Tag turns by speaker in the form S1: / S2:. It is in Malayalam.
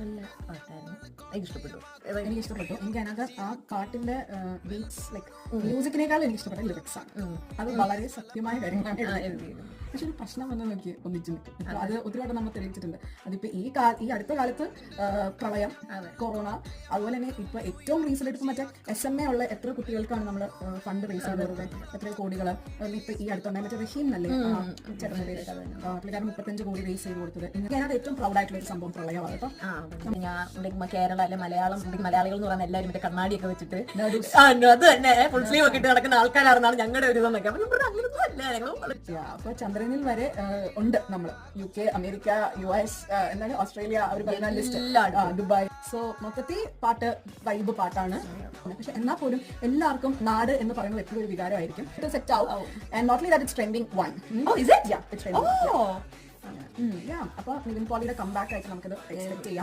S1: നല്ല പാട്ടായിരുന്നു. എനിക്ക് ഇഷ്ടപ്പെട്ടു.
S2: എനിക്ക് ഇഷ്ടപ്പെട്ടു. എനിക്ക് അതിനകത്ത് ആ പാട്ടിന്റെ ബീറ്റ്സ് ലൈക്ക് മ്യൂസിക്കിനേക്കാളും എനിക്ക് ഇഷ്ടപ്പെട്ട ലിറിക്സ് ആണ്. അത് വളരെ സത്യമായ കാര്യങ്ങളാണ് എഴുതിയത്. പക്ഷെ ഒരു പ്രശ്നം വന്ന് നോക്കി ഒന്നിച്ചു നിൽക്കും. അത് ഒത്തിരിയായിട്ട് നമ്മൾ തെളിയിച്ചിട്ടുണ്ട്. അതിപ്പോ ഈ അടുത്ത കാലത്ത് പ്രളയം, കൊറോണ, അതുപോലെ തന്നെ ഇപ്പൊ ഏറ്റവും റീസെന്റ് ആയിട്ട് മറ്റേ SMA ഉള്ള എത്ര കുട്ടികൾക്കാണ് നമ്മൾ ഫണ്ട് റേസ് ചെയ്തത്, എത്ര കോടികള്. ഇപ്പൊ ഈ അടുത്തുണ്ടായ മറ്റേ റഹീം എന്നല്ലേ പുള്ളിക്കാരൻ 35 കോടി റേസ് ചെയ്ത് കൊടുത്തത്. എനിക്കതിനകത്ത് ഏറ്റവും പ്രൗഡ് ആയിട്ടുള്ള ഒരു സംഭവം പ്രളയമാണ് കേട്ടോ.
S1: ഞാൻ കേരള അല്ലെ മലയാളികൾ എന്ന് പറയുന്ന എല്ലാവരും മറ്റേ കണ്ണാടിയൊക്കെ വെച്ചിട്ട് അത് തന്നെ ഫുൾ സ്ലീവ് ഒക്കെ ഇട്ട് നടക്കുന്ന ആൾക്കാരാണെന്നാണ് ഞങ്ങളുടെ ഒരു ഇതെന്നൊക്കെ. അങ്ങനൊന്നും അല്ല ഞങ്ങൾ.
S2: അപ്പൊ ചന്ദ്രനിൽ വരെ ഉണ്ട് നമ്മൾ. UK, അമേരിക്ക, US, എന്താണ് ഓസ്ട്രേലിയ, അവർ പറയുന്ന ലിസ്റ്റ്, ദുബായ്. സോ മൊത്തത്തിൽ പാട്ട് വൈബ് പാട്ടാണ്. പക്ഷെ എന്നാൽ പോലും എല്ലാവർക്കും നാട് എന്ന് പറയുന്നത് എപ്പോഴും ഒരു വികാരമായിരിക്കും. ഇറ്റ് സെറ്റ് ആവും. And not like that it's trending 1. അപ്പൊ നിവിൻ പോളിയുടെ കംബാക്ക് ആയിട്ട് നമുക്കത് എക്സ്പെക്ട് ചെയ്യാം.